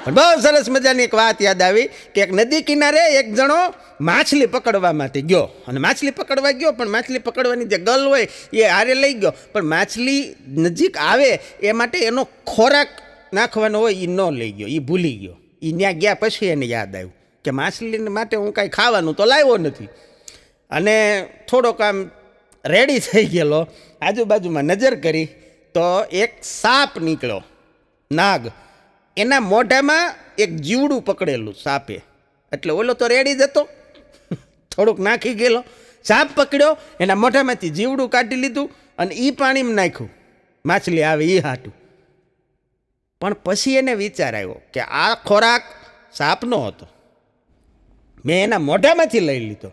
પણ બહુ સરસ મજાની એક વાત યાદ આવી કે એક નદી કિનારે એક જણો માછલી પકડવા માટે ગયો અને માછલી પકડવા ગયો પણ માછલી પકડવાની જે ગલ હોય એ હારે લઈ ગયો પણ માછલી નજીક આવે એ માટે એનો ખોરાક નાખવાનો હોય એ ન લઈ ગયો, એ ભૂલી ગયો. એ ત્યાં ગયા પછી એને યાદ આવ્યું કે માછલી માટે હું કાંઈ ખાવાનું તો લાવ્યો નથી. અને થોડોક આમ રેડી થઈ ગયેલો, આજુબાજુમાં નજર કરી તો એક સાપ નીકળ્યો, નાગ. એના મોઢામાં એક જીવડું પકડેલું સાપે, એટલે ઓલો તો રેડી જ હતો, થોડુંક નાખી ગયેલો. સાપ પકડ્યો, એના મોઢામાંથી જીવડું કાઢી લીધું અને એ પાણીમાં નાખ્યું, માછલી આવે એ હાટું. પણ પછી એને વિચાર આવ્યો કે આ ખોરાક સાપનો હતો, મેં એના મોઢામાંથી લઈ લીધો,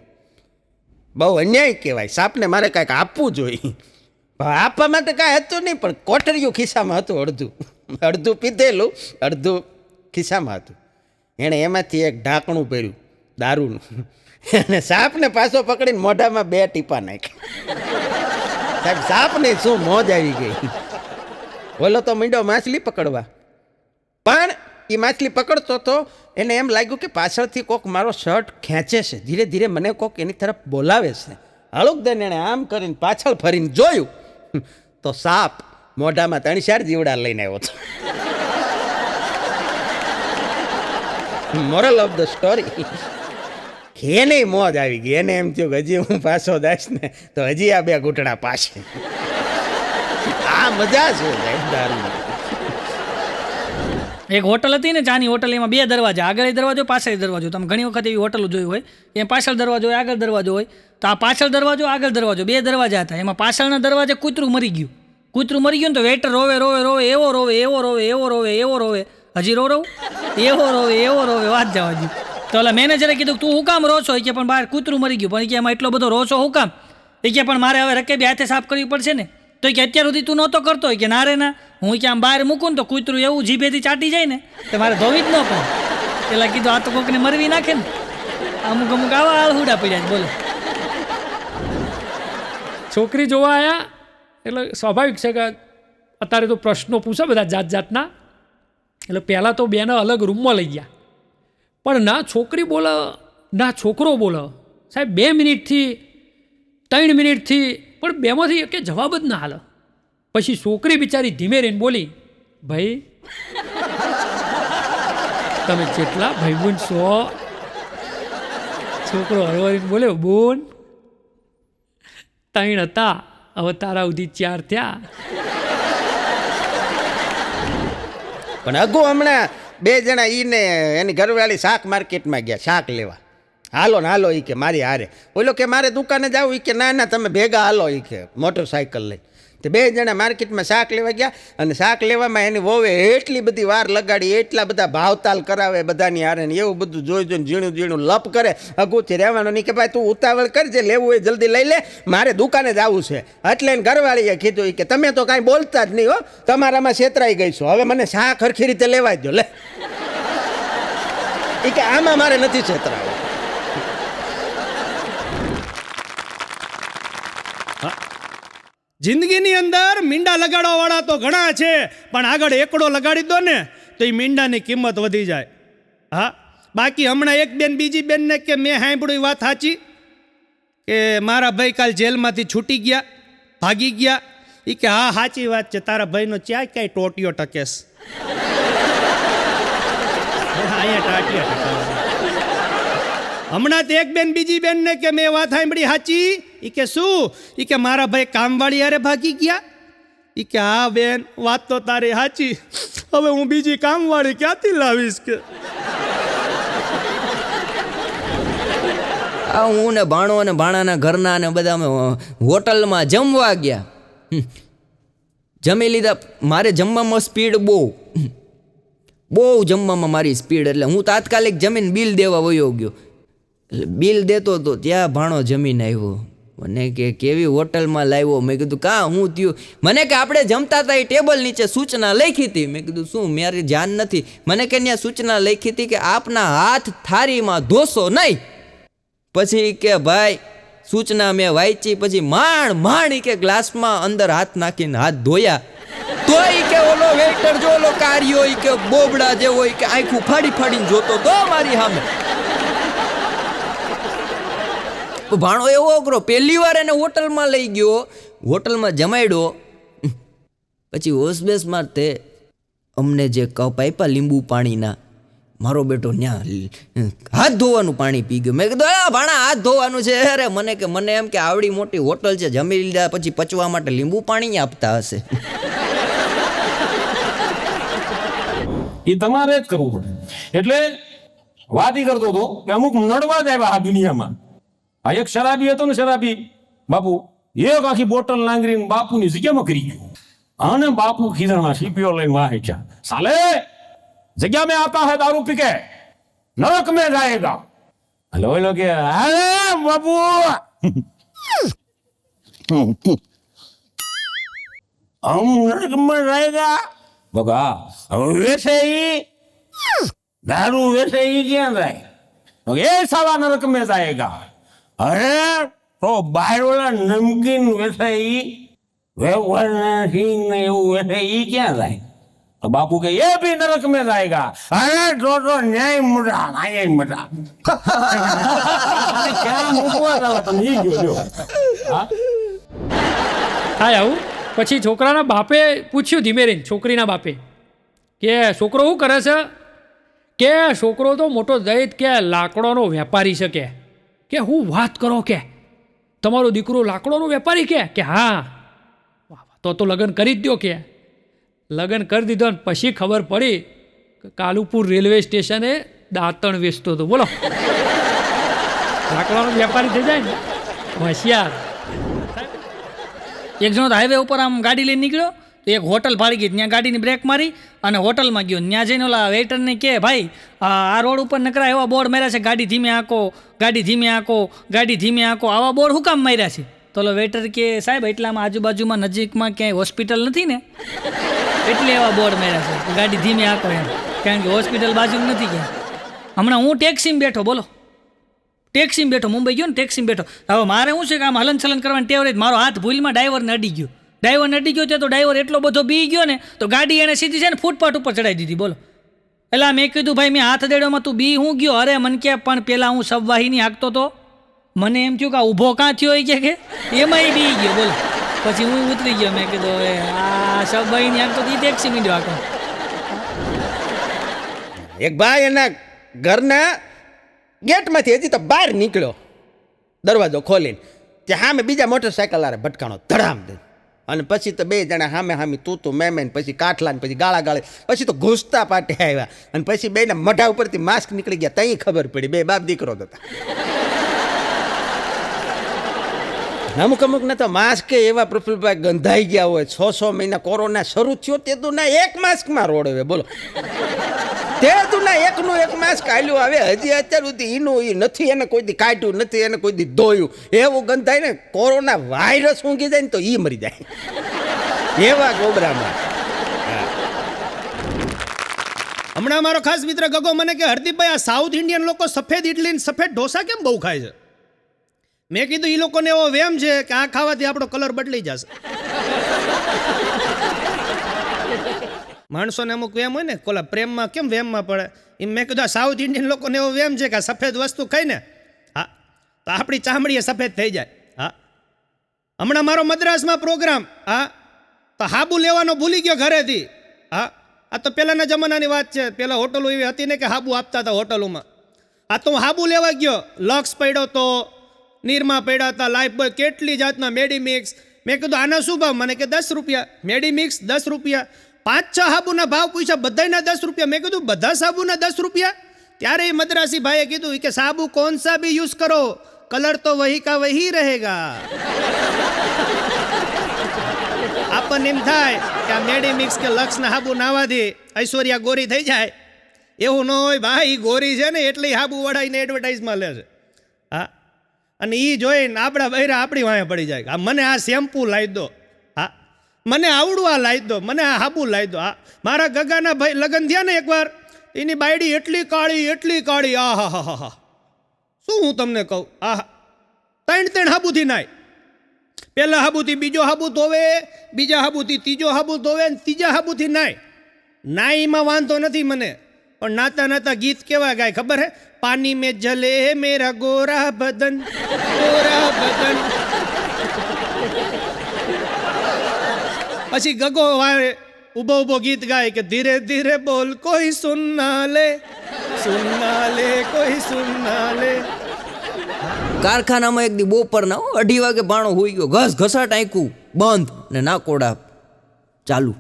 બહુ અન્યાય કહેવાય. સાપને મારે કાંઈક આપવું જોઈએ. આપવા માટે કાંઈ હતું નહીં, પણ કોઠરીયું ખિસ્સામાં હતું, અડધું પીધેલું, અડધું ખિસ્સામાં હતું. એણે એમાંથી એક ઢાંકણું પહેર્યું દારૂનું, અને સાપને પાછો પકડીને મોઢામાં 2 ટીપા નાખ્યા. સાહેબ, સાપને શું મોજ આવી ગઈ. ઓલો તો મીંડો માછલી પકડવા, પણ એ માછલી પકડતો તો એને એમ લાગ્યું કે પાછળથી કોક મારો શર્ટ ખેંચે છે, ધીરે ધીરે મને કોક એની તરફ બોલાવે છે. હળુકદન એણે આમ કરીને પાછળ ફરીને જોયું તો સાપ મોઢામાં 3-4 જીવડા લઈને આવ્યો હતો. મોરલ ઓફ ધ સ્ટોરી, એને મોજ આવી ગઈ. એને એમ થયું કે હજી હું પાછો દઈશ ને તો હજી આ 2 ઘૂંટડા પાસે. આ મજા છે દારૂ. એક હોટલ હતી ને, ચાની હોટલ, એમાં 2 દરવાજા, આગળ દરવાજો, પાછળ દરવાજો. તમે ઘણી વખત એવી હોટલો જોઈ હોય કે પાછળ દરવાજો હોય, આગળ દરવાજો હોય. તો આ પાછળ દરવાજો, આગળ દરવાજો, 2 દરવાજા હતા. એમાં પાછળના દરવાજે કૂતરું મરી ગયું. કૂતરું મરી ગયું ને તો વેટર રોવે રોવે રોવે, એવો રોવે એવો રોવે એવો રોવે એવો રોવે, હજી રો રહું, એવો રોવે એવો રોવે, વાત જવા દઉં. તો ઓલા મેનેજરે કીધું તું હું કામ રો છો? કે પણ બહાર કૂતરું મરી ગયું. પણ કે એમાં એટલો બધો રો છો હું કામ? એ કે પણ મારે હવે રકેબી હાથે સાફ કરવી પડશે ને. તો કે અત્યાર સુધી તું નહોતો કરતો. કે ના રે ના, હું કે આમ બહાર મૂકું ને તો કૂતરું એવું જીભેથી ચાટી જાય ને તો મારે ધોવી જ ન પડે. પેલા કીધું આ તો કોકને મરવી નાખે ને. અમુક આવા આળહુડા પડ્યા છે. બોલો, છોકરી જોવા આવ્યા એટલે સ્વાભાવિક છે કે અત્યારે તો પ્રશ્નો પૂછે બધા જાત જાતના. એટલે પહેલાં તો બેને અલગ રૂમમાં લઈ ગયા, પણ ના છોકરી બોલે ના છોકરો બોલે. સાહેબ 2 મિનિટથી 3 મિનિટથી પણ બેમાંથી એક જવાબ જ ના હાલે. પછી છોકરી બિચારી ધીમે રહીને બોલી, ભાઈ તમે જેટલા ભાઈબંધ છો. છોકરો હળવારીને બોલ્યો, બોન 3 હતા, હવે તારા સુધી 4 થયા. પણ અગુ હમણાં 2 જણા ઈને એની ઘરવાળી શાક માર્કેટમાં ગયા શાક લેવા. હાલો ને હાલો એ કે મારી હારે. ઓલો કે મારે દુકાને જાવ. એ કે ના ના તમે ભેગા હાલો એ કે મોટરસાઇકલ લઈને. તે 2 જણા માર્કેટમાં શાક લેવા ગયા અને શાક લેવામાં એની વહુએ એટલી બધી વાર લગાડી, એટલા બધા ભાવતાલ કરાવે બધાની હારે ને એવું બધું જોઈ જોઈને ઝીણું ઝીણું લપ કરે. અગુથી રહેવાનું નહીં કે ભાઈ તું ઉતાવળ કર, જે લેવું હોય જલ્દી લઈ લે, મારે દુકાને જ આવવું છે. એટલે એને ઘરવાળીએ કીધું કે તમે તો કાંઈ બોલતા જ નહીં હો, તમારામાં છેતરાઈ ગઈ છો, હવે મને શાક હરખી રીતે લેવા જ દો. લે એ કે આમાં મારે નથી છેતરાવું. જિંદગીની અંદર મીંડા લગાડવાવાળા તો ઘણા છે, પણ આગળ એકડો લગાડી દો ને તો એ મીંડાની કિંમત વધી જાય. હા, બાકી હમણાં એક બેન બીજી બેનને કે મેં સાંભળ્યું વાત સાચી કે મારા ભાઈ કાલ જેલમાંથી છૂટી ગયા, ભાગી ગયા. એ કે હા સાચી વાત છે, તારા ભાઈનો ક્યાંય ટોટિયો ટકેશ. અહીંયા ટાટિયા ટકે. હમણાં તો એક બેન બીજી બેનને કે મેં વાત સાંભળી સાચી. એ કે શું? એ કે મારા ભાઈ કામવાળી યારે ભાગી ગયા. એ કે હા બેન વાત તો તારી સાચી, હવે હું બીજી કામવાળી ક્યાંથી લાવીશ કે. હું ને ભાણો અને ભાણાના ઘરના ને બધા અમે હોટલમાં જમવા ગયા. જમી લીધા. મારે જમવામાં સ્પીડ બહુ જમવામાં મારી સ્પીડ. એટલે હું તાત્કાલિક જમીન બિલ દેવા વયો ગયો. એટલે બિલ દેતો હતો ત્યાં ભાણો જમીને આવ્યો. મને કે કેવી હોટલમાં લાવ્યો? મેં કીધું કાં હું થયું? મને કે આપણે જમતા હતા એ ટેબલ નીચે સૂચના લખી હતી. મેં કીધું શું? મારી ધ્યાન નથી. મને કે ત્યાં સૂચના લખી હતી કે આપના હાથ થાળીમાં ધોશો નહીં. પછી કે ભાઈ સૂચના મેં વાંચી, પછી માંડ કે ગ્લાસમાં અંદર હાથ નાખીને હાથ ધોયા. તો ઈ કે ઓલો વેઇટર જો ઓલો કાર્યો ઈ કે બોબડા જેવો ઈ કે આંખું ફાડી ફાડીને જોતો તો મારી સામે. ભાણો એવો અઘરો, પહેલી વાર એને હોટલમાં લઈ ગયો, હોટલમાં જમાડ્યો, પછી હોસબેસમાં તે અમને જે કપ આપ્યા લીંબુ પાણીના, મારો બેટો ન્યા હાથ ધોવાનું પાણી પી ગયો. મેં કીધું આ ભાણા હાથ ધોવાનું છે? અરે મને એમ કે આવડી મોટી હોટલ છે, જમી લીધા પછી પચવા માટે લીંબુ પાણી આપતા હશે. એ તમારે જ કરવું પડે. એટલે વાત ઈ કરતો હતો કે અમુક નડવા જ આવ્યા આ દુનિયામાં. આ એક શરાબી હતો ને, શરાબી બાપુ, એક આખી બોટલ લાંગરીને બાપુની જગ્યામાં કરી ગયો. અને બાપુ ખીજાણા સીપીઓ લઈને વાહે છે, સાલે जगह में आता है दारू पी के नरक में जाएगा. हेलो हेलो के अरे बाबू हम नरक में जाएगा बगा. वैसे ही दारू वैसे ही क्या जाए तो ये साला नरक में जाएगा. अरे तो बाहर वाला नमकीन वैसे ही वे सिंह वैसे ही क्या जाए तो बापू के ये भी नरक में जाएगा. अरे तो न्याय मुड़ा न्याय मुड़ा क्या મૂકવા જાવ તમે ઈ જોજો. હા આવું પછી છોકરાના બાપે પૂછ્યું ધીમે રહીને, છોકરીના બાપે કે છોકરો શું કરે છે? કે છોકરો તો મોટો દહેજ કે લાકડોનો વેપારી છે. કે હું વાત કરો કે તમારો દીકરો લાકડોનો વેપારી કે હા, તો લગ્ન કરી જ દો. કે લગ્ન કરી દીધો ને પછી ખબર પડી કે કાલુપુર રેલવે સ્ટેશને દાંતણ વેચતો હતો. બોલો, લાકડાનો વેપારી થઈ જાય ને, હોશિયાર. એક જણો હાઈવે ઉપર આમ ગાડી લઈને નીકળ્યો તો એક હોટલ ફાળી ગઈ, ત્યાં ગાડીની બ્રેક મારી અને હોટલમાં ગયો. ત્યાં જઈને ઓલા વેઇટરને કહે, ભાઈ આ રોડ ઉપર નકરા એવા બોર્ડ માર્યા છે, ગાડી ધીમે આંકો, ગાડી ધીમે આંકો, ગાડી ધીમે આંકો, આવા બોર્ડ શું કામ માર્યા છે? તો ઓલો વેઇટર કે સાહેબ એટલામાં આજુબાજુમાં નજીકમાં ક્યાંય હોસ્પિટલ નથી ને, એટલે એવા બોર્ડ માર્યા છે, ગાડી ધીમે આંકો એમ, કારણ કે હોસ્પિટલ બાજુમાં નથી ક્યાં. હમણાં હું ટેક્સીમાં બેઠો, બોલો ટેક્સીમાં બેઠો, મુંબઈ ગયો ને ટેક્સીમાં બેઠો. હવે મારે શું છે કે આમ હલન ચલન કરવાની ટેવ રહી, મારો હાથ ભૂલમાં ડ્રાઈવરને અડી ગયો. ડ્રાઈવરને અડી ગયો તો ડ્રાઈવર એટલો બધો બી ગયો ને તો ગાડી એને સીધી છે ને ફૂટપાથ ઉપર ચડાવી દીધી. બોલો, એટલે મેં કીધું ભાઈ મેં હાથ દેડ્યોમાં તું બી હું ગયો? અરે મને કે પણ પેલા હું સબવાહીની હાંકતો તો, મને એમ થયું કે ઊભો કાં થયો હોય કે એમાં એ બી ગયો. બોલો, પછી હું ઉતરી ગયો. મેં કીધું હવે આ સબવાહીની હાંકતો તો એ ટેક્સી મીડ્યો આખો. એક ભાઈ એના ઘરના ગેટમાંથી હજી તો બહાર નીકળ્યો, દરવાજો ખોલીને, ત્યાં સામે બીજા મોટરસાઇકલ વાળા ભટકાણો ધડામ દે. અને પછી તો બે જણા સામે સામે તું મેં પછી કાઠલા ને પછી ગાળા ગાળે, પછી તો ઘૂસતા પાટે આવ્યા અને પછી બેના મોઢા ઉપરથી માસ્ક નીકળી ગયા. ત્યાં ખબર પડી બે બાપ દીકરો હતા. અમુક ને તો માસ્ક એવા પ્રફુલભાઈ ગંધાઈ ગયા હોય. 6 મહિના કોરોના શરૂ થયો તે તું ના એક માસ્કમાં રોડવે. બોલો, તે તું ના એકનું એક માસ્ક આલ્યું આવે હજી અત્યાર સુધી એનું એ નથી, એને કોઈ દી કાઢ્યું નથી, એને કોઈ દી ધોયું. એવું ગંધાય ને, કોરોના વાયરસ ઊંઘી જાય ને તો એ મરી જાય એવા ગોબરામાં. હમણાં મારો ખાસ મિત્ર ગગો મને કે હરદીપભાઈ આ સાઉથ ઇન્ડિયન લોકો સફેદ ઇડલી ને સફેદ ઢોસા કેમ બહુ ખાય છે? મેં કીધું એ લોકોને એવો વેમ છે કે આ ખાવાથી આપણો કલર બદલાઈ જશે. માણસોને અમુક વેમ હોય ને, કોલા પ્રેમમાં કેમ વેમમાં પડે એમ. મેં કીધું આ સાઉથ ઇન્ડિયન લોકોને એવો વેમ છે કે આ સફેદ વસ્તુ ખાઈને હા તો આપણી ચામડીએ સફેદ થઈ જાય. હા, હમણાં મારો મદ્રાસમાં પ્રોગ્રામ, હા તો હાબુ લેવાનો ભૂલી ગયો ઘરેથી. હા, આ તો પહેલાંના જમાનાની વાત છે. પહેલાં હોટલો એવી હતી ને કે હાબુ આપતા હતા હોટલોમાં. આ તો હું હાબુ લેવા ગયો, લક્સ પડ્યો તો, નીરમાં પડ્યા હતા, લાઈફ બોય, કેટલી જાતના મેડીમિક્સ. મેં કીધું આના શું ભાવ? મને કે 10 રૂપિયા. મેડીમિક્સ 10 રૂપિયા. 5-6 સાબુના ભાવ પૂછ્યા, બધાના 10 રૂપિયા. મેં કીધું બધા સાબુના 10 રૂપિયા? ત્યારે એ મદ્રાસી ભાઈએ કીધું કે સાબુ કોણ સા ભી યુઝ કરો, કલર તો વહી કા વહી રહેગા. આપણને એમ થાય કે આ મેડીમિક્સ કે લક્સના સાબુ નાવાથી ઐશ્વર્યા ગોરી થઈ જાય. એવું ન હોય ભાઈ, ગોરી છે ને એટલે સાબુ વડાઈને એડવર્ટાઇઝમાં લે છે. હા, અને એ જોઈને આપણા બૈરા આપણી વાંહે પડી જાય. આ મને આ શેમ્પૂ લાવી દો, હા મને આવડું આ લાવી દો, મને આ સાબુ લાવી દો. હા, મારા ગગાના ભાઈ લગ્ન થયા ને એકવાર, એની બાયડી એટલી કાળી, આ હા હા હા હા, શું હું તમને કહું. આ 3 સાબુથી નાય. પહેલા હાબુથી બીજો હાબુ ધોવે, બીજા હાબુથી ત્રીજો હાબુ ધોવે, ને ત્રીજા હાબુથી નાઈમાં વાંધો નથી મને, પણ નાતા નાતા ગીત કેવા ગાય ખબર હે? પાણી મેં જલે મેરા ગોરા બદન, ગોરા બદન. પછી ગગો વાળે ઊભો ઊભો ગીત ગાય કે ધીરે ધીરે બોલ કોઈ સુનના લે, સુનના લે કોઈ સુનના લે. કારખાનામાં એક દી બપોરના 2:30 વાગે ભાણો હોઈ ગયો, ઘસ ઘસાટ આંખ્યું બંધ ને નાકોડા ચાલુ.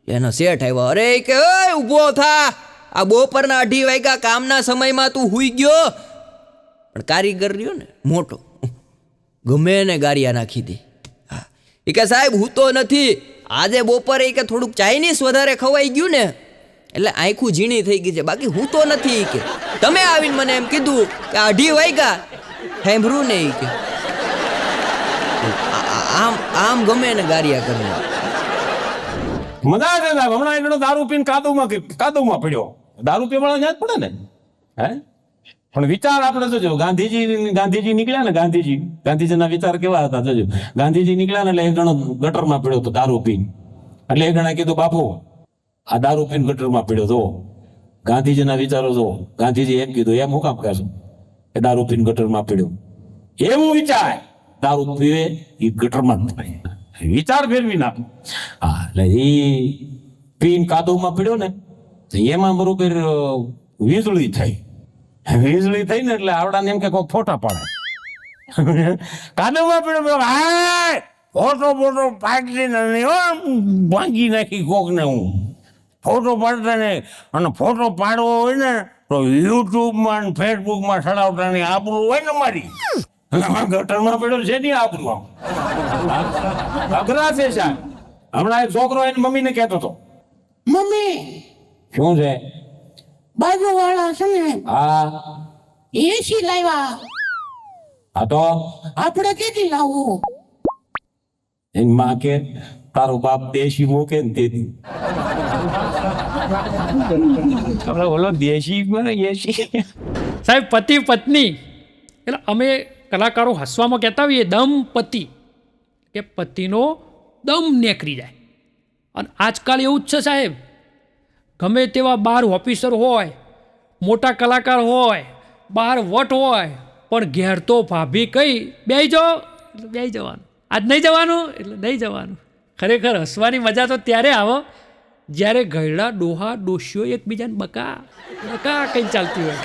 એના શેઠ આવ્યા, અરે કે ઓય ઊભો થા, આ બપોરના 2:30 વાગ્યા, કામના સમયમાં તું હુઈ ગયો. પણ કારીગર રહ્યો ને મોટો, ગમે એને ગારિયા નાખી દે. હા, એ કે સાહેબ હું તો નથી, આજે બપોરે કે થોડુંક ચાઇનીઝ વધારે ખવાઈ ગયું ને એટલે આંખું ઝીણી થઈ ગઈ છે, બાકી હું તો નથી. કે તમે આવીને મને એમ કીધું કે 2:30 વાગ્યા, સાંભળ્યું ને કે આમ ગમે એને ગારિયા કરે. મજા આવે સાહેબ. હમણાં એકડો દારૂ પીને કાદવમાં પડ્યો. દારૂ પીવાળા જ પડે ને, હે? પણ વિચાર આપણે જોજો, ગાંધીજી નીકળ્યા ને, ગાંધીજીના વિચાર કેવા હતા જોજો. ગાંધીજી નીકળ્યા ને એટલે એક જણો ગટરમાં પડ્યો હતો દારૂ પીને. એટલે એક જણા કીધું બાપુ આ દારૂ પીને ગટરમાં પડ્યો તો. ગાંધીજીના વિચારો જો. ગાંધીજી એમ કીધું, એમ હું કામ કહેશું કે દારૂ પીને ગટરમાં પડ્યો? એવું વિચાર દારૂ પીવે એ ગટરમાં જ થાય. વિચાર ફેરવી નાખો. હા, એટલે એ પીન કાદવમાં પડ્યો ને તો એમાં બરોબર વીજળી થઈ ને એટલે આવડાને એમ કે કોઈ ફોટા પાડે. કાદવમાં પડ્યો, હાય ફોટો પાડી ભાંગી નાખી કોકને હું. ફોટો પાડતા ને, અને ફોટો પાડવો હોય ને તો યુટ્યુબમાં ને ફેસબુકમાં ચડાવતાની આબરૂ હોય ને મારી. ગટરમાં પડ્યો છે નહીં આબરૂ. અઘરા છે સાહેબ. હમણાં એક છોકરો એની મમ્મીને કહેતો હતો, મમ્મી શું છે? બાજુ વાળા છે ને, હા એસી લાવ્યા. હા તો આપણે કેટલી લાવવું? એની માં કે તારો બાપ દેશી મૂકે ને તેથી. ઓલો દેશી એસી. સાહેબ પતિ પત્ની એટલે અમે કલાકારો હસવામાં કહેતા હોઈએ દંપતિ, કે પતિનો દમ નીકળી જાય. અને આજકાલ એવું જ છે સાહેબ, ગમે તેવા 12 ઓફિસર હોય, મોટા કલાકાર હોય, 12 વટ હોય, પણ ઘેર તો ભાભી કઈ બેહી જાઓ એટલે બેહી જવાનું, આજ નહીં જવાનું એટલે નહીં જવાનું. ખરેખર હસવાની મજા તો ત્યારે આવે જ્યારે ગયડા ડોહા ડોશીઓ એકબીજાને બકા કંઈ ચાલતી હોય.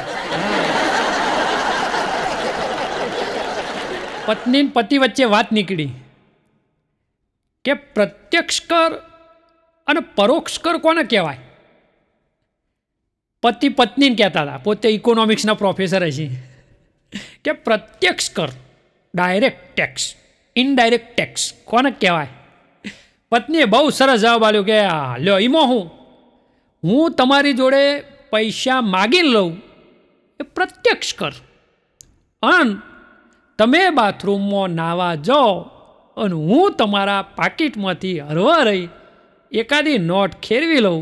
પત્ની ને પતિ વચ્ચે વાત નીકળી કે પ્રત્યક્ષ કર અને પરોક્ષ કર કોને કહેવાય? પતિ પત્નીને કહેતા હતા, પોતે ઇકોનોમિક્સના પ્રોફેસર હશે, કે પ્રત્યક્ષ કર ડાયરેક્ટ ટેક્સ, ઇનડાયરેક્ટ ટેક્સ કોને કહેવાય? પત્નીએ બહુ સરસ જવાબ આપ્યો કે લ્યો એમાં હું તમારી જોડે પૈસા માગીને લઉં એ પ્રત્યક્ષ કર, અને તમે બાથરૂમમાં નાવા જાઓ અને હું તમારા પાકીટમાંથી હરવા રહી એકાદી નોટ ખેરવી લઉં.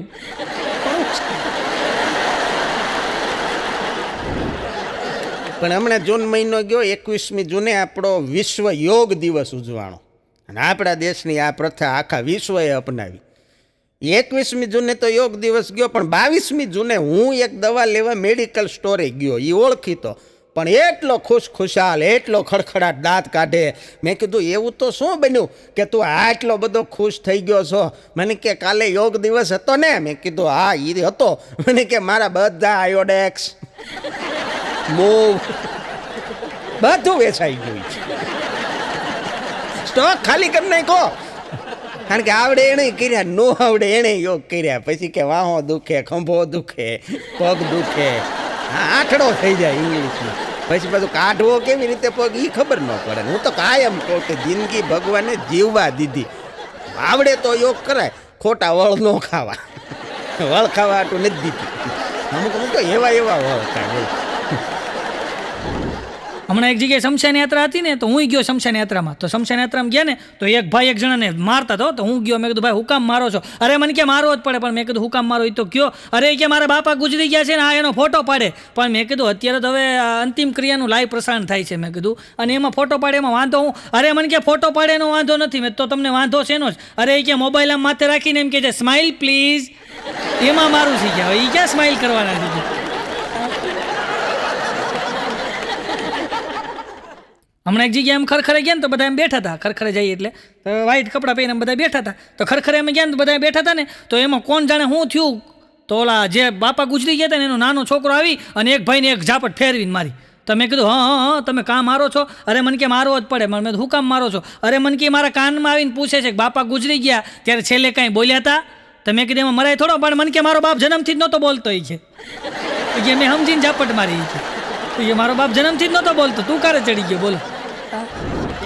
પણ હમણાં જૂન મહિનો ગયો, 21મી જૂને આપણો વિશ્વ યોગ દિવસ ઉજવાણો, અને આપણા દેશની આ પ્રથા આખા વિશ્વએ અપનાવી. 21મી જૂને તો યોગ દિવસ ગયો, પણ 22મી જૂને હું એક દવા લેવા મેડિકલ સ્ટોરે ગયો, એ ઓળખીતો, પણ એટલો ખુશખુશાલ, એટલો ખડખડાટ દાંત કાઢે. મેં કીધું એવું તો શું બન્યું કે તું આટલો બધો ખુશ થઈ ગયો છો? મને કે કાલે યોગ દિવસ હતો ને? મેં કીધું હા એ હતો. મને કે મારા બધા આયોડેક્સ મૂવ બધું વેચાઈ ગયું છે, સ્ટોક ખાલી કરી નાખો. કારણ કે આવડે એણે કર્યા, નો આવડે એણે યોગ કર્યા. પછી કે વાહો દુખે, ખંભો દુખે, પગ દુખે, હા આઠડો થઈ જાય ઇંગ્લિશમાં. પછી પાછું કાઢવો કેવી રીતે પગ એ ખબર ન પડે. હું તો કાયમ કહું કે જિંદગી ભગવાને જીવવા દીધી, આવડે તો યોગ કરાય, ખોટા વળ ન ખાવા. વળ ખાવા આટું નથી દીધી. અમુક તો એવા વળ ખાય. હમણાં એક જગ્યાએ શમશાન યાત્રા હતી ને, તો હું ગયો શમશાન યાત્રામાં. તો શમશાન યાત્રામાં ગયા ને તો એક ભાઈ એક જણાને મારતા હતો. તો હું ગયો, મેં કીધું ભાઈ હું કામ મારો છો? અરે મને કે મારવો જ પડે. પણ મેં કીધું હું કામ મારો? એ તો કયો. અરે કે મારા બાપા ગુજરી ગયા છે ને, આ એનો ફોટો પાડે. પણ મેં કીધું અત્યારે તો હવે અંતિમ ક્રિયાનું લાઈવ પ્રસારણ થાય છે. મેં કીધું અને એમાં ફોટો પાડે એમાં વાંધો હું? અરે મને કે ફોટો પાડે એનો વાંધો નથી. મેં તો તમને વાંધો છે એનો જ. અરે કે મોબાઈલ આમ માથે રાખીને એમ કે છે સ્માઇલ પ્લીઝ, એમાં મારું શીખ્યા. હવે એ ક્યાં સ્માઇલ કરવાના છે? હમણાં એક જગ્યાએ એમ ખરખરે ગયા ને તો બધા એમ બેઠા હતા. ખરખરે જઈએ એટલે વ્હાઈટ કપડાં પહેરીને બધા બેઠા હતા. તો ખરખરે અમે ગયા ને તો બધા બેઠા હતા ને, તો એમાં કોણ જાણે શું થયું, તો ઓલા જે બાપા ગુજરી ગયા હતા ને એનો નાનો છોકરો આવી અને એક ભાઈને એક ઝાપટ ફેરવીને મારી. તો મેં કીધું હા તમે કામ મારો છો? અરે મને કે મારવો જ પડે. મેં હું કામ મારો છો? અરે મને કે મારા કાનમાં આવીને પૂછે છે કે બાપા ગુજરી ગયા ત્યારે છેલ્લે કાંઈ બોલ્યા હતા? તો મેં કીધું એમાં મરાય થોડો, પણ મને કે મારો બાપ જન્મથી જ નહોતો બોલતો. એ છે કે મેં સમજીને ઝાપટ મારી. એ મારો બાપ જન્મથી જ નહોતો બોલતો, તું ક્યારે ચડી ગયો? બોલો.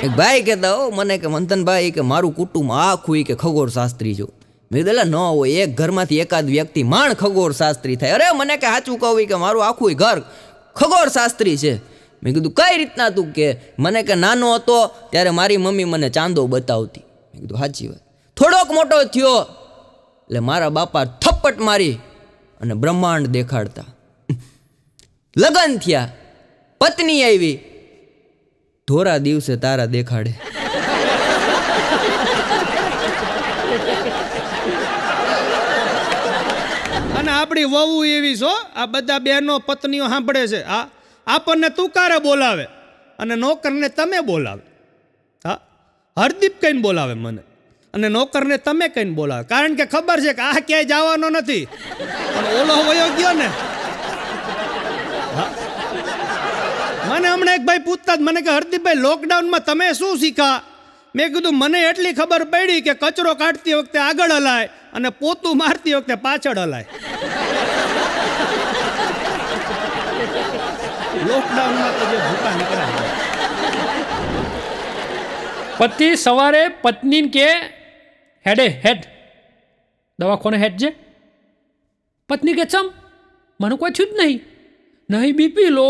એક ભાઈ કહેતા હો મને કે મંથનભાઈ કે મારું કુટુંબ આખું કે ખગોળ શાસ્ત્રી છો. મેં કીધું ન હોય, એક ઘરમાંથી એકાદ વ્યક્તિ માંડ ખગોળ શાસ્ત્રી થાય. અરે મને કે સાચું કહું કે મારું આખું ઘર ખગોળ શાસ્ત્રી છે. મેં કીધું કઈ રીતના? તું કે મને કે નાનો હતો ત્યારે મારી મમ્મી મને ચાંદો બતાવતી. મેં કીધું સાચી વાત. થોડોક મોટો થયો એટલે મારા બાપા થપ્પટ મારી અને બ્રહ્માંડ દેખાડતા. લગ્ન થયા, પત્ની આવી, ધોરા દિવસે તારા દેખાડે. અને આપણી વહુ એવી છો, આ બધા બહેનો પત્નીઓ સાંભળે છે. હા, આપણને તુકારે બોલાવે અને નોકરને તમે બોલાવે. હા, હરદીપ કહીને બોલાવે મને, અને નોકરને તમે કહીને બોલાવે. કારણ કે ખબર છે કે આ ક્યાંય જવાનો નથી. પણ ઓલો વયો ગયો ને. મને હમણાં એક ભાઈ પૂછતા જ મને કે હરદીપભાઈ લોકડાઉનમાં તમે શું શીખા? મેં કીધું મને એટલી ખબર પડી કે કચરો કાઢતી વખતે આગળ હલાય અને પોતું મારતી વખતે પાછળ હલાય. લોકડાઉનમાં તો જે ભૂકા નીકળ્યા. પતિ સવારે પત્નીને કે હેડ દવાખાને હેડ છે. પત્ની કે ચમ મને કોઈ થયું જ નહીં બીપી લો,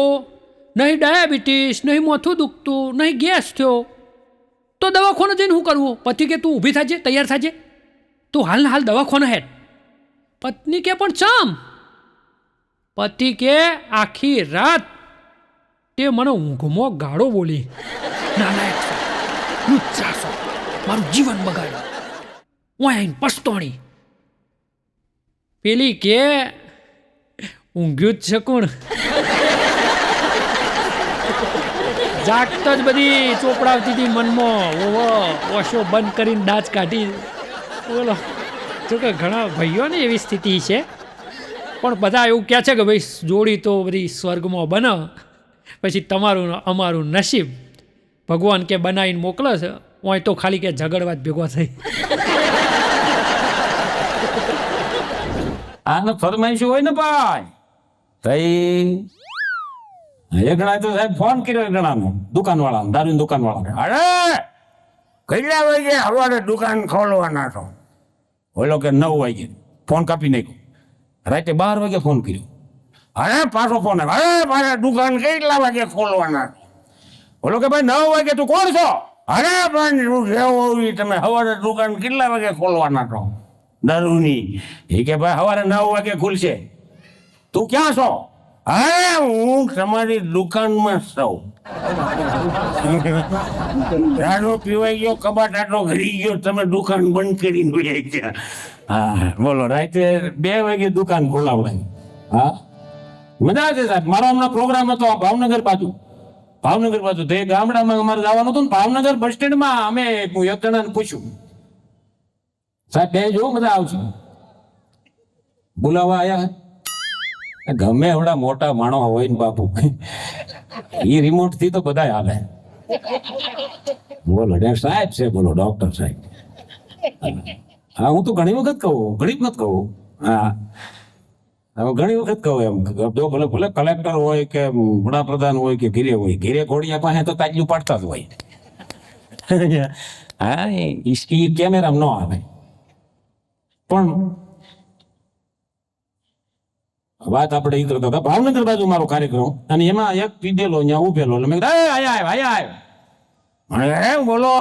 નહીં ડાયાબિટીસ, નહીં માથું દુખતું, નહીં ગેસ થયો, તો દવાખાને જઈને શું કરવું? પતિ કે તું ઊભી થાજે, તૈયાર થાજે, તું હાલ ને હાલ દવાખાને હેડ. પત્ની કે પણ ચમ? પતિ કે આખી રાત તે મને ઊંઘમાં ગાળો બોલી, નાલાયક છો, લુચ્ચા છો, મારું જીવન બગાડ્યું, વાઈન પસ્તોણી. પેલી કે ઊંઘ્યું જ છે કોણ? જાગતો જ બધી ચોપડાવતી હતી મનમાં. ઓશો બંધ કરીને દાંત કાઢી. બોલો, જોકે ઘણા ભાઈઓને એવી સ્થિતિ છે, પણ બધા એવું કહે છે કે ભાઈ જોડી તો બધી સ્વર્ગમાં બને, પછી તમારું અમારું નસીબ ભગવાન કે બનાવીને મોકલે છે, હોય તો ખાલી કે ઝઘડવા જ ભેગો થઈ. આને ફરમાઈશ હોય ને ભાઈ તઈ એક ગણા તો સાહેબ ફોન કર્યો, એક ગણાનો દુકાન વાળા, દારૂની દુકાન વાળા, અરે કેટલા વાગે હવારે દુકાન ખોલવાના છો? ઓલો કે 9 વાગે. ફોન કાપી નાખ્યો. રાતે 12 વાગે ફોન કર્યો. અરે પાછો ફોન આવ્યો, અરે મારે દુકાન કેટલા વાગે ખોલવાના? ઓલો કે ભાઈ 9 વાગે. તું કોણ છો? અરે પણ તમે સવારે દુકાન કેટલા વાગે ખોલવાના છો દારૂની? એ કે ભાઈ સવારે 9 વાગે ખુલશે. તું ક્યાં છો? અરે હું તમારી દુકાનમાં છું. દારૂ પીવાઈ ગયો, કબાટ આટલો ઘરી ગયો, તમે દુકાન બંધ કરીને વહી ગયા. હા બોલો, રાતે 2 વાગે દુકાન ખોલાવડાવી. હા મજા આવે સાહેબ. મારો હમણાં પ્રોગ્રામ હતો ભાવનગર બાજુ તે ગામડામાં અમારે જવાનું હતું ને, ભાવનગર બસ સ્ટેન્ડમાં અમે એક જણાને પૂછ્યું, સાહેબ બે જો મજા આવશે. બોલાવા આયા. ગમે એવડા મોટા માણો હોય ને બાપુ, એ રિમોટ થી તો બધા આવે. બોલો સાહેબ છે, બોલો ડોક્ટર સાહેબ. હા હું તો ઘણી વખત કહું. હા ઘણી વખત કહું એમ, જો ભલે ભલે કલેક્ટર હોય કે વડાપ્રધાન હોય કે ઘીરે ઘોડિયા પાસે તો તાજલું પાડતા જ હોય. હા એ કેમેરામાં ન આવે. પણ વાત આપણે એ કરતા હતા ભાવનગર બાજુ મારો કાર્યક્રમ, અને એમાં એક પીધેલો ત્યાં ઉભેલો, એટલે મેં કીધું આય મને બોલો.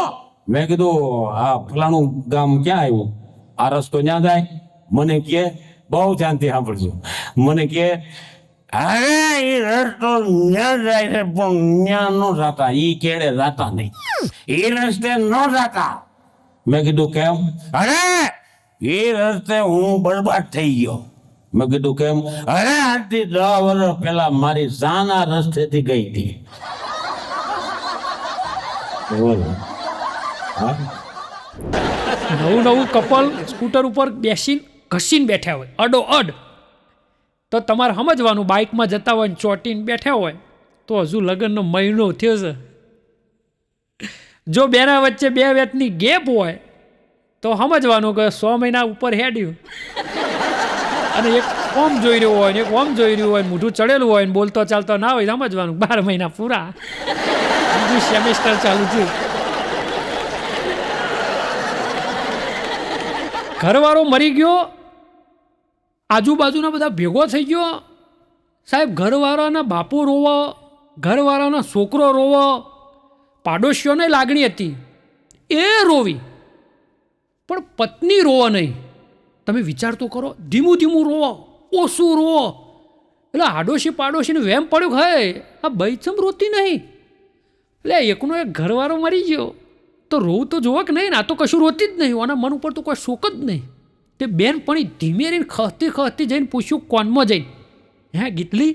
મેં કીધું આ ફલાણું ગામ ક્યાં આવ્યું, આ રસ્તો ત્યાં જાય? મને કે, બહુ ધ્યાનથી સાંભળજો, મને કે અરે એ રસ્તો ત્યાં જાય છે પણ ત્યાં ન જાતા, ઈ કેડે જાતા નહીં, એ રસ્તે ન જાતા. મેં કીધું કેમ? અરે એ રસ્તે હું બરબાદ થઈ ગયો. મેં કીધું કેમ? અરે આજથી 10 વર્ષ પહેલા મારી જાન આ રસ્તેથી ગઈ હતી. બોલો. હા, નવું કપલ સ્કૂટર ઉપર બેસીને ઘસીને બેઠા હોય અડો અડ, તો તમારે સમજવાનું બાઇકમાં જતા હોય ને ચોટીને બેઠા હોય તો હજુ લગ્નનો મહિનો થયો છે. જો બેના વચ્ચે 2 વેતની ગેપ હોય તો સમજવાનું કે 100 મહિના ઉપર હેડ્યું, અને એક ઓમ જોઈ રહ્યું હોય ને એક ઓમ જોઈ રહ્યું હોય ને મોઢું ચડેલું હોય ને બોલતો ચાલતો ના હોય, સમજવાનું 12 મહિના પૂરા, બીજું સેમેસ્ટર ચાલુ થયું. ઘરવાળો મરી ગયો, આજુબાજુના બધા ભેગો થઈ ગયો, સાહેબ ઘરવાળાના બાપુ રોવો, ઘરવાળાના છોકરો રોવો, પાડોશીઓને લાગણી હતી એ રોવી, પણ પત્ની રોવો નહીં. તમે વિચાર તો કરો, ધીમું રોવો, ઓછું રોવો, એટલે આડોશી પાડોશીને વેમ પડ્યું હે આ બૈચમ રોતી નહીં, એટલે એકનો એક ઘરવાળો મરી ગયો તો રોવું તો જોવા કે નહીં, ને આ તો કશું રોતી જ નહીં, આના મન ઉપર તો કોઈ શોક જ નહીં. તે બેન પણ ધીમે રહીને ખસતી જઈને પૂછ્યું કોનમાં જઈને, હે ગીતલી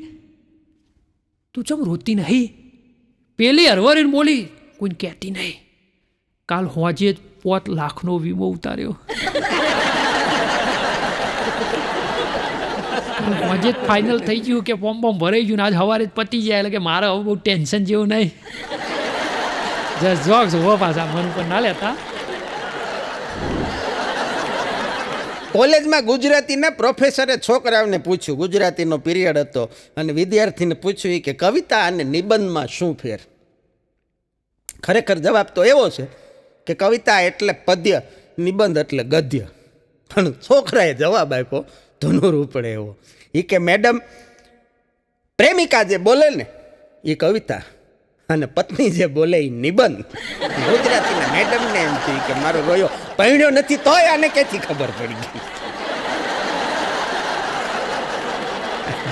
તું ચમ રોતી નહીં? પેલી હરવરીને બોલી, કોઈને કહેતી નહીં, કાલ હોજે જ 5 લાખનો વીમો ઉતાર્યો, હોજે જ ફાઇનલ થઈ ગયું કે બોમ્બ ભરાઈ ગયું ને આજ સવારે જ પતી જાય, એટલે કે મારે હવે બહુ ટેન્શન જેવું નહીં. જોક્સ હોવા પાછા મન ઉપર ના લેતા. કોલેજમાં ગુજરાતીના પ્રોફેસરે છોકરાઓને પૂછ્યું, ગુજરાતીનો પીરિયડ હતો, અને વિદ્યાર્થીને પૂછ્યું કે કવિતા અને નિબંધમાં શું ફેર? ખરેખર જવાબ તો એવો છે કે કવિતા એટલે પદ્ય, નિબંધ એટલે ગદ્ય. પણ છોકરાએ જવાબ આપ્યો ધનુર ઉપડે એવો, એ કે મેડમ પ્રેમિકા જે બોલે ને એ કવિતા, અને પત્ની જે બોલે એ નિબંધ. ગુજરાતીના મેડમને એમ થયું કે મારો રોયો પૈણ્યો નથી તોય આને ક્યાંથી ખબર પડી ગઈ.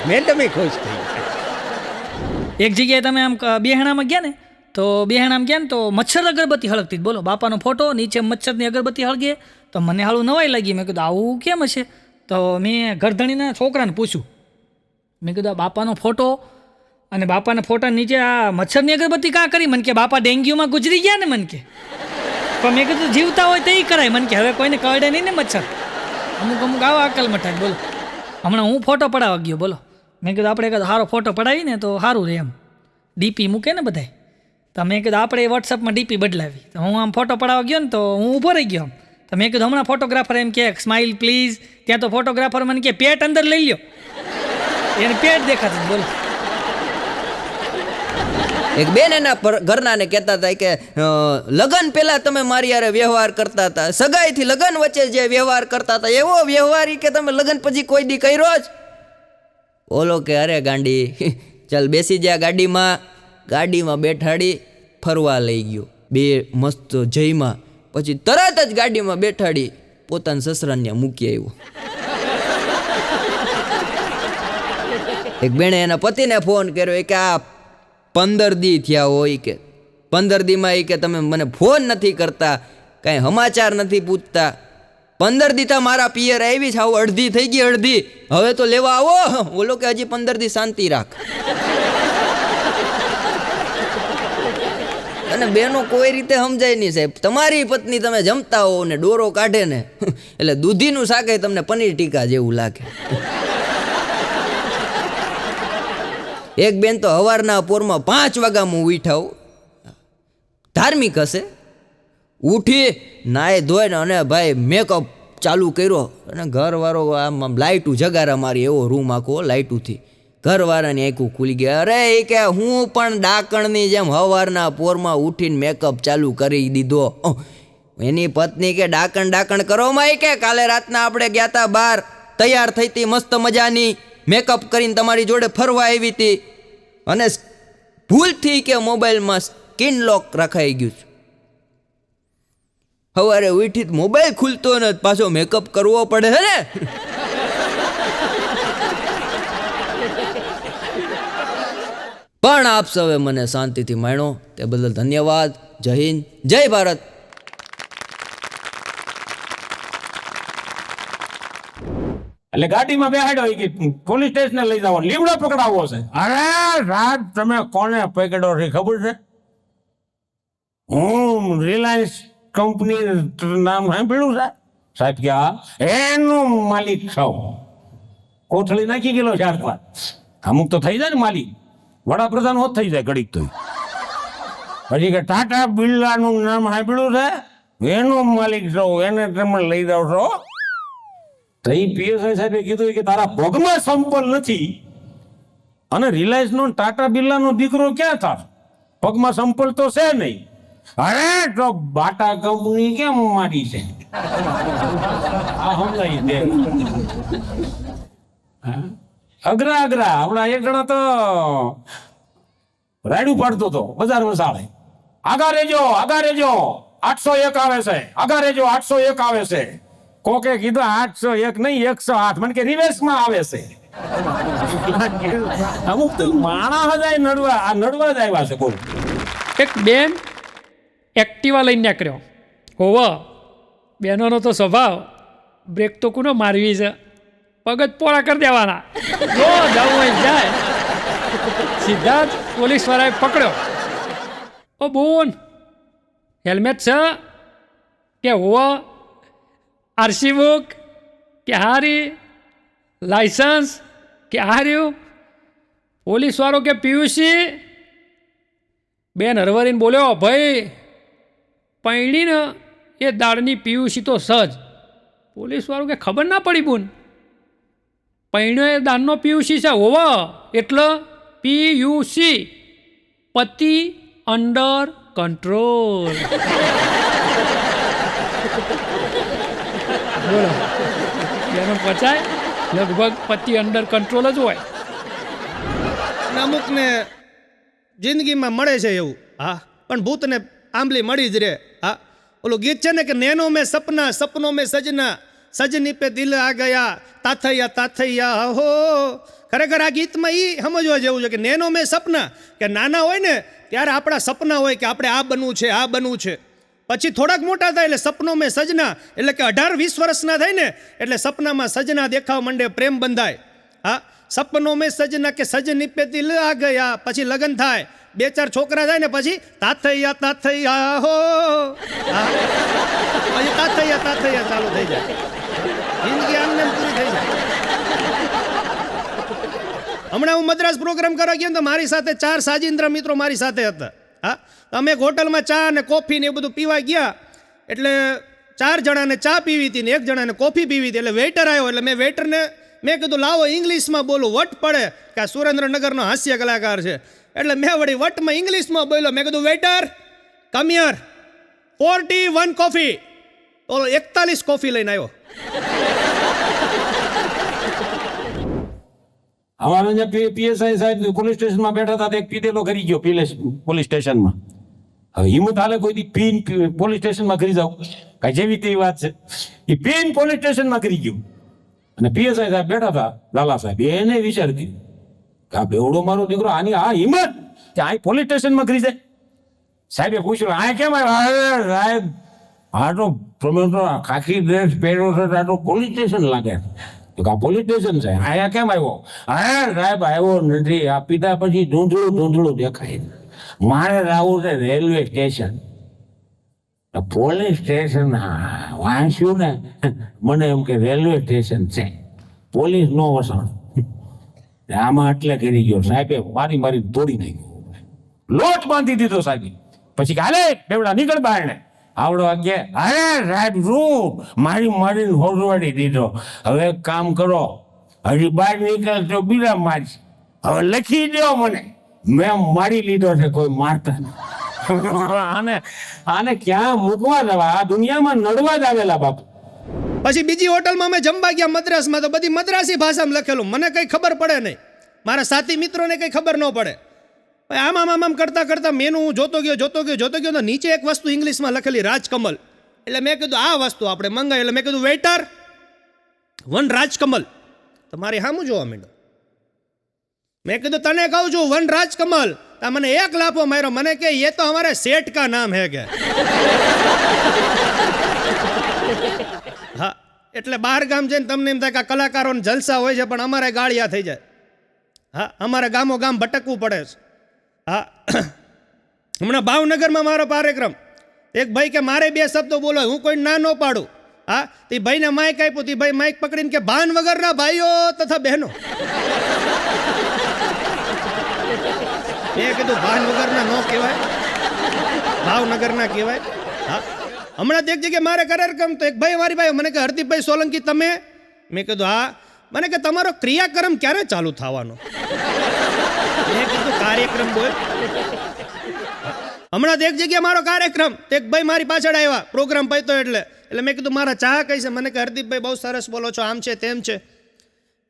મેડમ ખુશ થઈ ગયા. એક જગ્યાએ તમે આમ બેહણામાં ગયા ને, તો બેહણામાં ગયા ને તો મચ્છર અગરબત્તી હળગતી જ, બોલો બાપાનો ફોટો, નીચે મચ્છરની અગરબત્તી હળગે. તો મને હાલું નવાઈ લાગી, મેં કીધું આવું કેમ હશે? તો મેં ઘરધણીના છોકરાને પૂછ્યું, મેં કીધું આ બાપાનો ફોટો અને બાપાના ફોટા નીચે આ મચ્છરની અગરબત્તી કાં કરી? મને કે બાપા ડેન્ગ્યુમાં ગુજરી ગયા ને, મને કે. પણ મેં કીધું જીવતા હોય તો એ કરાય, મને કે હવે કોઈને કરડે નહીં ને મચ્છર. અમુક આવા અકલ મટાય. બોલો હમણાં હું ફોટો પડાવવા ગયો, બોલો મેં કીધું આપણે એક સારો ફોટો પડાવી ને તો સારું રહે, એમ ડીપી મૂકે ને બધાય. તો મેં કીધું આપણે વોટ્સઅપમાં ડીપી બદલાવી. તો હું આમ ફોટો પડાવવા ગયો ને તો હું ઊભો રહી ગયો આમ. તો મેં કીધું હમણાં ફોટોગ્રાફર એમ કે સ્માઇલ પ્લીઝ, ત્યાં તો ફોટોગ્રાફર મને કે પેટ અંદર લઈ લ્યો, એને પેટ દેખાતું. બોલો એક બેન એના ઘરનાને કહેતા હતા કે લગ્ન પહેલા તમે મારી યારે વ્યવહાર કરતા હતા, સગાઈથી લગ્ન વચ્ચે જે વ્યવહાર કરતા હતા એવો વ્યવહાર કે તમે લગ્ન પછી કોઈ દી કર્યો જ? ઓલો કે અરે ગાંડી, ચાલ બેસી જા ગાડીમાં બેઠાડી ફરવા લઈ ગયો, 2 મસ્ત જઈમાં, પછી તરત જ ગાડીમાં બેઠાડી પોતાના સસરાને મૂકી આવ્યો. એક બેને એના પતિને ફોન કર્યો કે આ 15 દી થયા હોય, કે 15 દીમાં એ કે તમે મને ફોન નથી કરતા, કાંઈ સમાચાર નથી પૂછતા, 15 દી તા મારા પિયર આવી છે, આવું અડધી થઈ ગઈ, અડધી હવે તો લેવા આવો. બોલો કે હજી 15 દી શાંતિ રાખ. અને બેનો કોઈ રીતે સમજાય નહીં સાહેબ, તમારી પત્ની તમે જમતા હો ને ડોરો કાઢે ને એટલે દૂધીનું શાકે તમને પનીર ટીકા જેવું લાગે. એક બેન તો સવારના પોરમાં 5 વાગ્યામાં ઉઠાવ, ધાર્મિક હશે, ઉઠી નાય ધોઈને અને ભાઈ મેકઅપ ચાલુ કર્યો, અને ઘરવાળો આમ લાઇટું જગારા મારી, એવો રૂમ આખો લાઇટુથી, ઘરવાળાની આંખું ખુલી ગયા. અરે એ કે હું પણ ડાકણની જેમ સવારના પોરમાં ઉઠીને મેકઅપ ચાલુ કરી દીધો. એની પત્ની કે ડાકણ કરો માં, કે કાલે રાતના આપણે ગયા હતા બહાર, તૈયાર થઈ હતી મસ્ત મજાની, મેકઅપ કરીને તમારી જોડે ફરવા આવી હતી અને ભૂલથી કે મોબાઈલમાં સ્કિન લોક રખાઈ ગયું છે. સવારે ઉઠી મોબાઈલ ખુલતો ને પાછો મેકઅપ કરવો પડે છે ને. પણ આપ સૌએ મને શાંતિથી માણ્યો તે બદલ ધન્યવાદ. જય હિન્દ, જય ભારત. એટલે ગાડીમાં બેહાડ્યો કે પોલીસ સ્ટેશને લઈ જાવ, લીમડો પકડાવવો છે. અરે રાત તમે કોને પકડ્યો છે ખબર છે? હું રિલાયન્સ કંપની નામ સાંભળ્યું છે સાહેબ? કે હા, એનો માલિક છું. કોથળી નાખી ગયેલો 4 અમુક તો થઈ જાય ને માલિક, વડાપ્રધાન હોત થઈ જાય ઘડીક તો. પછી કે ટાટા બિરલાનું નામ સાંભળ્યું છે? એનો માલિક છું, એને તમે લઈ જાવ છો. તો એ પીએસઆઈ સાહેબે કીધું કે તારા પગમાં સંપલ નથી અને રિલાયન્સ નો ટાટા બિરલાનો દીકરો ક્યાં થાર? પગમાં સંપલ તો છે નહીં. અરે તો બાટા કંપની કેમ મારી છે? આ સમજાય દે. અઘરા આપણા એક જણા તો રાયડું પાડતો હતો બજાર મસાળે. આગા રેજો 801 આવે છે, આગા રેજો 801 આવે છે. કોકે કીધું 801 નહીં 108. મને કે રિવર્સમાં આવે છે. અમુક તો માણસ જાય નડવા જ આવ્યા છે. બોલ. એક બેન એક્ટિવા લઈને નીકળ્યો. હોવા બહેનોનો તો સ્વભાવ બ્રેક તો કોનો મારવી છે, પગ જ પોળા કરી દેવાના. જો જવું હોય જાય. સીધા જ પોલીસવાળાએ પકડ્યો. ઓ બોન, હેલ્મેટ છે કે? હોવા. આરસી બુક કે હારી? લાયસન્સ કે હાર્યું? પોલીસવાળો કે પીયુસી? બેન હરવરીને બોલ્યો, ભાઈ પૈણીને એ દાળની પીયુસી તો સજ. પોલીસવાળો કે ખબર ના પડી બોન, પૈણ્યો એ દાળનો પીયુસી છે. હોવા એટલે પીયુસી, પતિ અંડર કંટ્રોલ. બોલો, એનો પચાય લગભગ પતિ અંડર કંટ્રોલ જ હોય. અને અમુકને જિંદગીમાં મળે છે એવું, હા, પણ ભૂતને આંબલી મળી જ રે. હા, ઓલું ગીત છે ને કે નેનો મેં સપના, સપનો મેં સजना, સજની પે દિલ આ ગયા, તાથૈયા હો. ખરેખર આ ગીતમાં એ સમજવા જેવું છે કે નેનો મેં સપના, કે નાના હોય ને ત્યારે આપણા સપના હોય કે આપણે આ બનવું છે, આ બનવું છે. પછી થોડાક મોટા થાય એટલે સપનો મેં સજના, એટલે કે 18-20 વર્ષના થાય ને એટલે સપનામાં સજના દેખાવા માંડે, પ્રેમ બંધાય. હા, સપનો મેં સજના કે સજની પે દિલ આ ગયા. પછી લગ્ન થાય, 2-4 છોકરા થાય ને પછી તાથૈયા હો. હા, પછી તાથૈયા ચાલુ થઈ જાય. જિંદગી આમને પૂરી થઈ જાય. હમણાં હું મદ્રાસ પ્રોગ્રામ કરવા ગયો તો મારી સાથે 4 સાજિંદ્ર મિત્રો મારી સાથે હતા. હા, અમે એક હોટલમાં ચા અને કોફી ને એ બધું પીવા ગયા. એટલે 4 જણાને ચા પીવી હતી ને 1 જણાને કોફી પીવી હતી. એટલે વેઇટર આવ્યો એટલે મેં વેઇટરને કીધું લાવો ઇંગ્લિશમાં બોલું, વટ પડે કે આ સુરેન્દ્રનગરનો હાસ્ય કલાકાર છે. એટલે મેં વળી વટમાં ઇંગ્લિશમાં બોલ્યો. મેં કીધું વેઇટર કમ હિયર, 41 કોફી. તો 41 કોફી લઈને આવ્યો. અમારા જે પીએસઆઈ સાહેબ પોલીસ સ્ટેશનમાં બેઠા હતા, એક પીધેલો કરી ગયો પોલીસ સ્ટેશનમાં. હવે હિંમત હાલે કોઈ પીન પોલીસ સ્ટેશનમાં કરી જાવ, કઈ જેવી તેવી વાત છે. એ પીન પોલીસ સ્ટેશનમાં કરી ગયું અને પીએસઆઈ સાહેબ બેઠા હતા, લાલા સાહેબ, એને વિચાર કર્યો કે આ બેવડો મારો દીકરો, આની આ હિંમત કે આ પોલીસ સ્ટેશનમાં કરી જાય. સાહેબે પૂછ્યું આ કેમ આવ્યા? સાહેબ આ તો તમે તો ખાખી ડ્રેસ પહેર્યો છે, આ તો પોલીસ સ્ટેશન લાગે. તો આ પોલીસ સ્ટેશન છે, આયા કેમ આવ્યો? હા સાહેબ આવ્યો નથી, આ પીધા પછી ધૂંધળું દેખાય. મારે જવું છે રેલવે સ્ટેશન. પોલીસ સ્ટેશન વાંચ્યું ને, મને એમ કે રેલવે સ્ટેશન છે, પોલીસ નો વસણ. આમાં એટલે કરી ગયો સાહેબે, મારી તોડી નાખ્યો, લોટ બાંધી દીધો સાહેબ. પછી કાલે બેવડા નીકળ બહાર ને આવડો વાગ્યે, અરે સાહેબ શું મારીને હોરવાડી દીધો. હવે એક કામ કરો, હજી બહાર નીકળ તો બીજા મારી, હવે લખી દો મને, મેં મારી લીધો છે, કોઈ મારતા નહીં. આને ક્યાં મૂકવા જવા? આ દુનિયામાં નડવા જ આવેલા બાપુ. પછી બીજી હોટલમાં અમે જમવા ગયા મદ્રાસમાં, તો બધી મદ્રાસી ભાષામાં લખેલું, મને કંઈ ખબર પડે નહીં, મારા સાથી મિત્રોને કંઈ ખબર ન પડે. આમ કરતાં કરતાં મેનુ હું જોતો ગયો તો નીચે એક વસ્તુ ઇંગ્લિશમાં લખેલી રાજકમલ. એટલે મેં કીધું આ વસ્તુ આપણે મંગાવી. એટલે મેં કીધું વેઇટર 1 રાજકમલ. તમારી સામું જોવા માંડ્યો. મેં કીધું તને કહું છું 1 રાજકમલ. તા મને એક લાફો માર્યો. મને કે ये तो हमारे सेठ का नाम है કે. હા, એટલે બહાર ગામ જઈને તમને એમ થાય કે કલાકારોને જલસા હોય છે, પણ અમારે ગાળિયા થઈ જાય. હા, અમારે ગામો ગામ ભટકવું પડે છે. હા, હમણાં ભાવનગરમાં મારો કાર્યક્રમ, એક ભાઈ કે મારે 2 શબ્દો બોલો, હું કોઈ ના ન પાડું. હા, તે ભાઈને માઇક આપ્યું, તે ભાઈ માઇક પકડીને કે ભાન વગરના ભાઈઓ તથા બહેનો. મેં કીધું ભાન વગરના ન કહેવાય, ભાવનગરના કહેવાય. હા, હમણાં એક જગ્યાએ મારે કાર્યક્રમ, તો એક ભાઈ મારી ભાઈ મને કે હરદીપભાઈ સોલંકી તમે? મેં કીધું હા. મને કે તમારો ક્રિયાક્રમ ક્યારે ચાલુ થવાનો? મેં કીધું કાર્યક્રમ બોલ. હમણાં એક જગ્યાએ મારો કાર્યક્રમ, તો એક ભાઈ મારી પાછળ આવ્યા પ્રોગ્રામ પત્યો એટલે મેં કીધું મારા ચા કઈ છે? મને કે હરદીપભાઈ બહુ સરસ બોલો છો, આમ છે તેમ છે.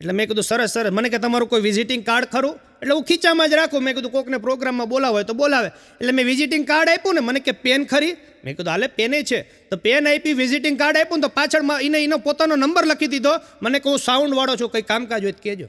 એટલે મેં કીધું સરસ. મને કે તમારું કોઈ વિઝિટિંગ કાર્ડ ખરું? એટલે હું ખીચામાં જ રાખું. મેં કીધું કોકને પ્રોગ્રામમાં બોલાવો હોય તો બોલાવે. એટલે મેં વિઝિટિંગ કાર્ડ આપ્યું ને, મને કે પેન ખરી? મેં કીધું હાલે પેને છે. તો પેન આપી, વિઝિટિંગ કાર્ડ આપ્યું ને, તો પાછળમાં એનો પોતાનો નંબર લખી દીધો. મને કહું સાઉન્ડ વાળો છું, કંઈ કામકાજ હોય તો કહેજો.